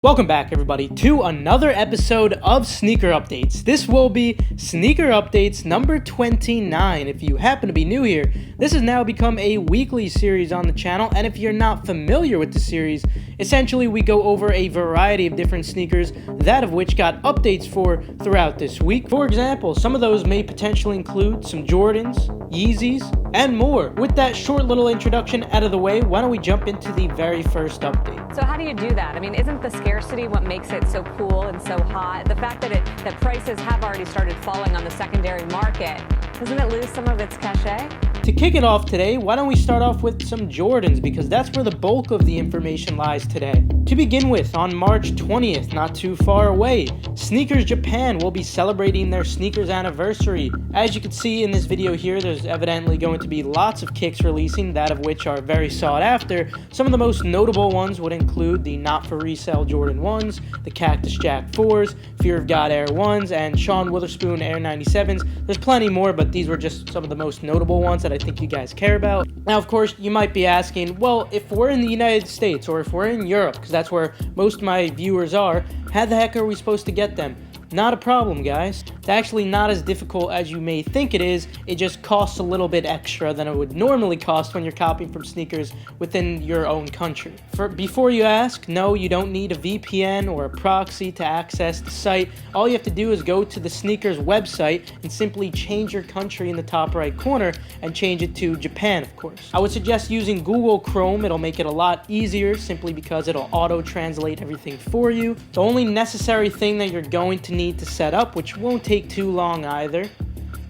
Welcome back, everybody, to another episode of Sneaker Updates. This will be Sneaker Updates number 29. If you happen to be new here, this has now become a weekly series on the channel, and if you're not familiar with the series, essentially we go over a variety of different sneakers, that of which got updates for throughout this week. For example, some of those may potentially include some Jordans, Yeezys, and more. With that short little introduction out of the way, why don't we jump into the very first update. So how do you do that? I mean, isn't the scarcity what makes it so cool and so hot? The fact that prices have already started falling on the secondary market, doesn't it lose some of its cachet? To kick it off today, why don't we start off with some Jordans, because that's where the bulk of the information lies today. To begin with, on March 20th, not too far away, Sneakers Japan will be celebrating their sneakers anniversary. As you can see in this video here, there's evidently going to be lots of kicks releasing, that of which are very sought after. Some of the most notable ones would include the Not For Resale Jordan 1s, the Cactus Jack 4s, Fear of God Air 1s, and Sean Witherspoon Air 97s. There's plenty more, but these were just some of the most notable ones that I think you guys care about. Now, of course, you might be asking, well, if we're in the United States or if we're in Europe, because that's where most of my viewers are, how the heck are we supposed to get them? Not a problem, guys. It's actually not as difficult as you may think it is. It just costs a little bit extra than it would normally cost when you're copying from sneakers within your own country. Before you ask, no, you don't need a VPN or a proxy to access the site. All you have to do is go to the sneakers website and simply change your country in the top right corner and change it to Japan, of course. I would suggest using Google Chrome. It'll make it a lot easier simply because it'll auto-translate everything for you. The only necessary thing that you're going to need to set up, which won't take too long either,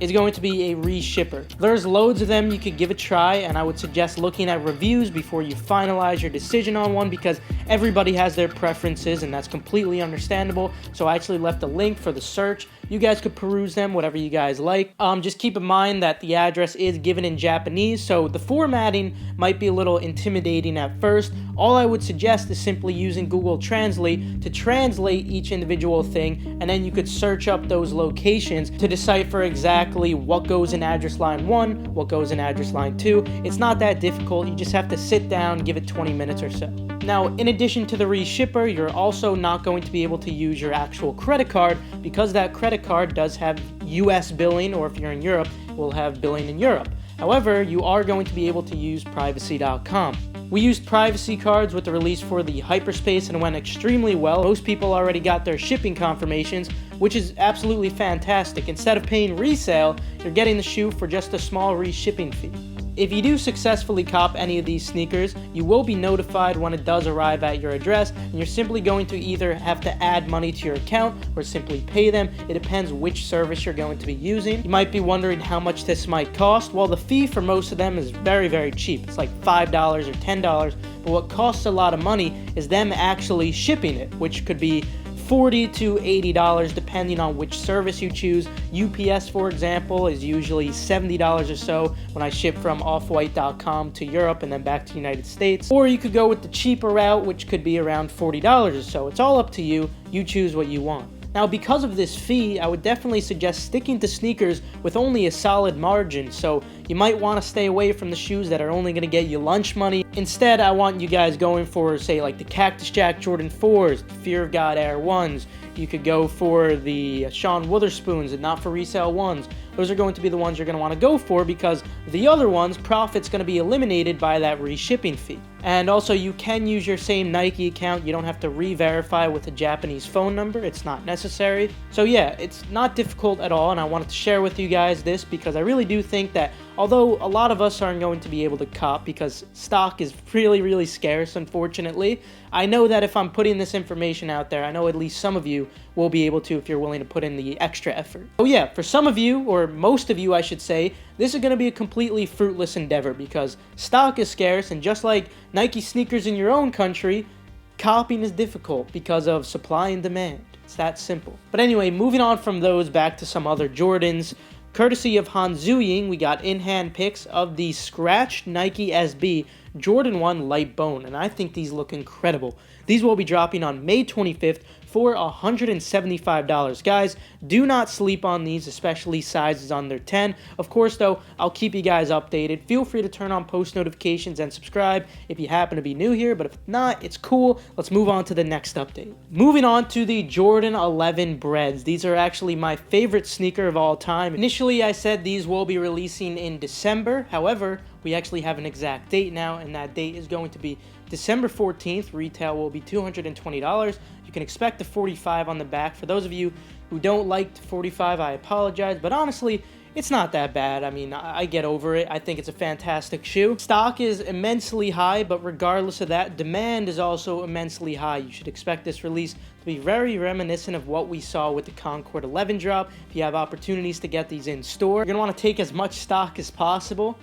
is going to be a reshipper. There's loads of them you could give a try, and I would suggest looking at reviews before you finalize your decision on one, because everybody has their preferences and that's completely understandable. So I actually left a link for the search. You guys could peruse them, whatever you guys like. Just keep in mind that the address is given in Japanese, so the formatting might be a little intimidating at first. All I would suggest is simply using Google Translate to translate each individual thing, and then you could search up those locations to decipher exactly what goes in address line 1, what goes in address line 2. It's not that difficult. You just have to sit down, give it 20 minutes or so. Now, in addition to the reshipper, you're also not going to be able to use your actual credit card, because that credit card does have US billing, or if you're in Europe, will have billing in Europe. However, you are going to be able to use privacy.com. We used privacy cards with the release for the Hyperspace and it went extremely well. Most people already got their shipping confirmations, which is absolutely fantastic. Instead of paying resale, you're getting the shoe for just a small reshipping fee. If you do successfully cop any of these sneakers, you will be notified when it does arrive at your address, and you're simply going to either have to add money to your account or simply pay them. It depends which service you're going to be using. You might be wondering how much this might cost. Well, the fee for most of them is very, very cheap. It's like $5 or $10, but what costs a lot of money is them actually shipping it, which could be $40 to $80 depending on which service you choose. UPS, for example, is usually $70 or so when I ship from offwhite.com to Europe and then back to the United States. Or you could go with the cheaper route, which could be around $40 or so. It's all up to you. You choose what you want. Now, because of this fee, I would definitely suggest sticking to sneakers with only a solid margin, so you might want to stay away from the shoes that are only going to get you lunch money. Instead, I want you guys going for, say, like the Cactus Jack Jordan 4s, the Fear of God Air 1s. You could go for the Sean Witherspoons and Not For Resale 1s. Those are going to be the ones you're going to want to go for, because the other ones, profit's going to be eliminated by that reshipping fee. And also, you can use your same Nike account. You don't have to re-verify with a Japanese phone number. It's not necessary. So yeah, it's not difficult at all, and I wanted to share with you guys this because I really do think that although a lot of us aren't going to be able to cop because stock is really, really scarce, unfortunately, I know that if I'm putting this information out there, I know at least some of you will be able to if you're willing to put in the extra effort. Oh yeah, for some of you, or most of you I should say, this is going to be a completely fruitless endeavor because stock is scarce, and just like Nike sneakers in your own country, copying is difficult because of supply and demand. It's that simple. But anyway, moving on from those back to some other Jordans. Courtesy of Han Zuying, we got in-hand pics of the scratched Nike SB Jordan 1 Light Bone, and I think these look incredible. These will be dropping on May 25th for $175. Guys, do not sleep on these, especially sizes under 10. Of course, though, I'll keep you guys updated. Feel free to turn on post notifications and subscribe if you happen to be new here, but if not, it's cool. Let's move on to the next update. Moving on to the Jordan 11 Breds. These are actually my favorite sneaker of all time. Initially, I said these will be releasing in December. However, we actually have an exact date now, and that date is going to be December 14th. Retail will be $220. You can expect the 45 on the back. For those of you who don't like the 45, I apologize, but honestly, it's not that bad. I mean, I get over it. I think it's a fantastic shoe. Stock is immensely high, but regardless of that, demand is also immensely high. You should expect this release to be very reminiscent of what we saw with the Concord 11 drop. If you have opportunities to get these in store, you're going to want to take as much stock as possible.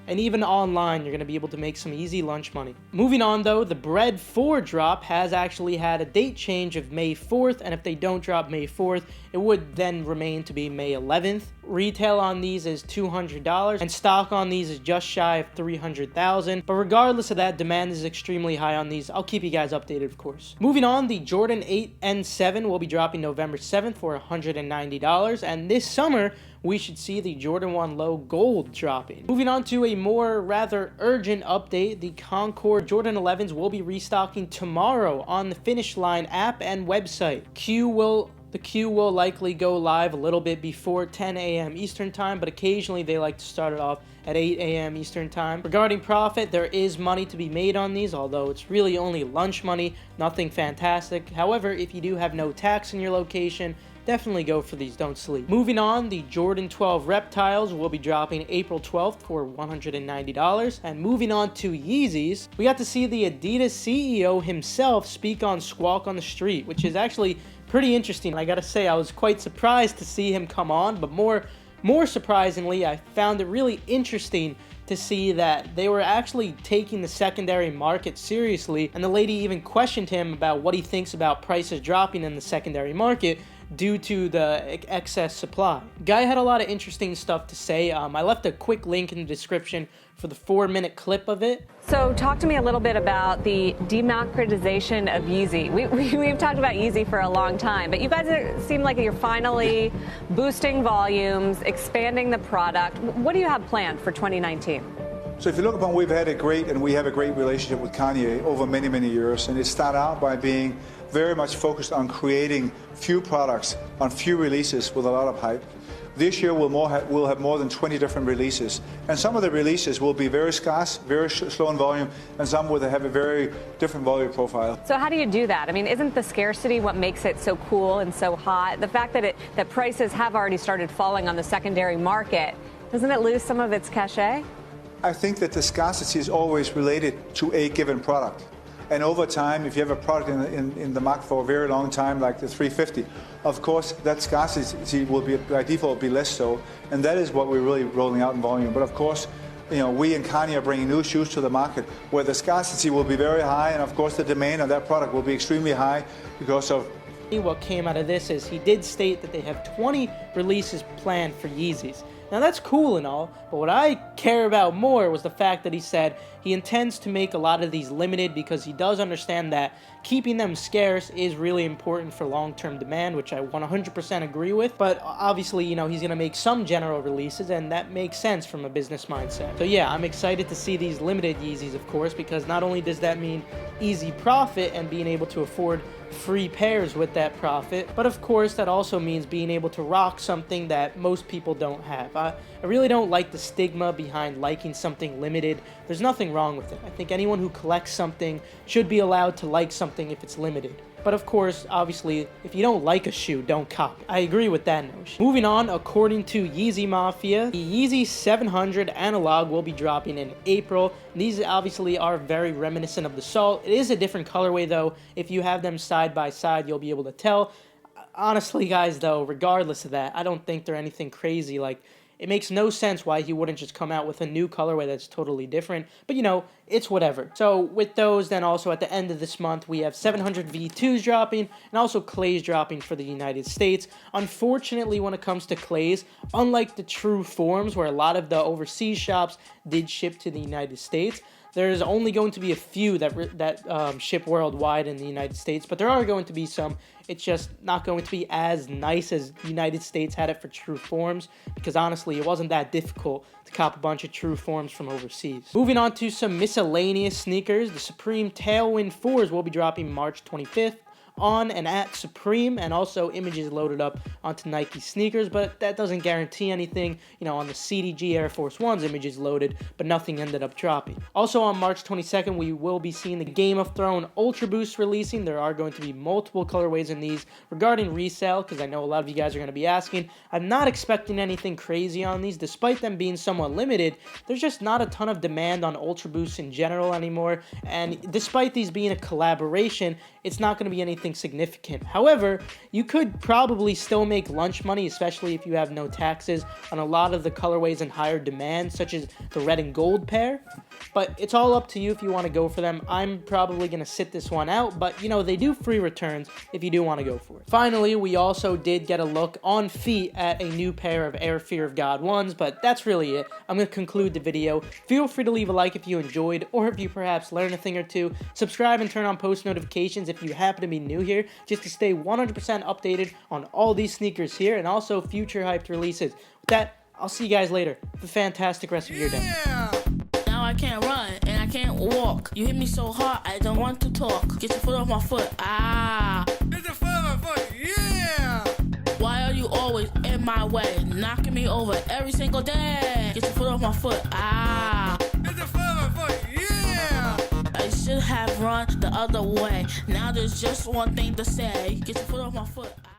And even online, you're going to be able to make some easy lunch money. Moving on, though, the Bred 4 drop has actually had a date change of May 4th, and if they don't drop May 4th, it would then remain to be May 11th. Retail on these is $200, and stock on these is just shy of 300,000. But regardless of that, demand is extremely high on these. I'll keep you guys updated, of course. Moving on, the Jordan 8 N7 will be dropping November 7th for $190, and this summer, we should see the Jordan 1 Low Gold dropping. Moving on to a more rather urgent update, the Concord Jordan 11s will be restocking tomorrow on the Finish Line app and website. The queue will likely go live a little bit before 10 a.m. Eastern Time, but occasionally they like to start it off at 8 a.m. Eastern Time. Regarding profit, there is money to be made on these, although it's really only lunch money, nothing fantastic. However, if you do have no tax in your location, definitely go for these, don't sleep. Moving on, the Jordan 12 Reptiles will be dropping April 12th for $190. And moving on to Yeezys, we got to see the Adidas CEO himself speak on Squawk on the Street, which is actually pretty interesting. I gotta say, I was quite surprised to see him come on, but more surprisingly, I found it really interesting to see that they were actually taking the secondary market seriously, and the lady even questioned him about what he thinks about prices dropping in the secondary market due to the excess supply. Guy had a lot of interesting stuff to say. I left a quick link in the description for the 4-minute clip of it. So talk to me a little bit about the democratization of Yeezy. We've talked about Yeezy for a long time, but you guys seem like you're finally boosting volumes, expanding the product. What do you have planned for 2019? So if you look upon, we have a great relationship with Kanye over many, many years, and it started out by being very much focused on creating few products on few releases with a lot of hype. This year we'll have more than 20 different releases, and some of the releases will be very scarce, very slow in volume, and some will have a very different volume profile. So how do you do that? I mean, isn't the scarcity what makes it so cool and so hot? The fact that prices have already started falling on the secondary market, doesn't it lose some of its cachet? I think that the scarcity is always related to a given product. And over time, if you have a product in the market for a very long time, like the 350, of course, that scarcity will be, by default, be less so. And that is what we're really rolling out in volume. But of course, we and Kanye are bringing new shoes to the market where the scarcity will be very high. And of course, the demand on that product will be extremely high because of... What came out of this is he did state that they have 20 releases planned for Yeezys. Now that's cool and all, but what I care about more was the fact that he said he intends to make a lot of these limited because he does understand that keeping them scarce is really important for long-term demand, which I 100% agree with. But obviously, he's going to make some general releases, and that makes sense from a business mindset. So yeah, I'm excited to see these limited Yeezys, of course, because not only does that mean easy profit and being able to afford free pairs with that profit, but of course that also means being able to rock something that most people don't have. I really don't like the stigma behind liking something limited. There's nothing wrong with it. I think anyone who collects something should be allowed to like something if it's limited. But of course, obviously, if you don't like a shoe, don't cop it. I agree with that notion. Moving on, according to Yeezy Mafia, the Yeezy 700 analog will be dropping in April. These obviously are very reminiscent of the Salt. It is a different colorway though. If you have them side by side, you'll be able to tell. Honestly, guys, though, regardless of that, I don't think they're anything crazy. Like, it makes no sense why he wouldn't just come out with a new colorway that's totally different. But, it's whatever. So, with those, then also at the end of this month, we have 700 V2s dropping and also Clays dropping for the United States. Unfortunately, when it comes to Clays, unlike the true forms where a lot of the overseas shops did ship to the United States, There's only going to be a few that ship worldwide in the United States, but there are going to be some. It's just not going to be as nice as the United States had it for True Forms, because honestly, it wasn't that difficult to cop a bunch of True Forms from overseas. Moving on to some miscellaneous sneakers, the Supreme Tailwind 4s will be dropping March 25th. On and at Supreme, and also images loaded up onto Nike sneakers, but that doesn't guarantee anything. You know, on the CDG Air Force Ones, images loaded, but nothing ended up dropping. Also on March 22nd, we will be seeing the Game of Thrones Ultra Boost releasing. There are going to be multiple colorways in these. Regarding resale, because I know a lot of you guys are going to be asking, I'm not expecting anything crazy on these. Despite them being somewhat limited, there's just not a ton of demand on Ultra Boosts in general anymore, and despite these being a collaboration, it's not going to be anything significant. However, you could probably still make lunch money, especially if you have no taxes, on a lot of the colorways in higher demand, such as the red and gold pair. But it's all up to you if you want to go for them. I'm probably going to sit this one out, but you know, they do free returns if you do want to go for it. Finally, we also did get a look on feet at a new pair of Air Fear of God 1s, but that's really it. I'm going to conclude the video. Feel free to leave a like if you enjoyed, or if you perhaps learned a thing or two. Subscribe and turn on post notifications if you happen to be new here, just to stay 100% updated on all these sneakers here, and also future hyped releases. With that, I'll see you guys later. Have a fantastic rest of your day. Now I can't run and I can't walk. You hit me so hard I don't want to talk. Get your foot off my foot. Ah. Get your foot off my foot. Yeah. Why are you always in my way, knocking me over every single day? Get your foot off my foot. Ah. Get your foot off my foot. Yeah. I should have run the other way. Now there's just one thing to say. Get your foot off my foot.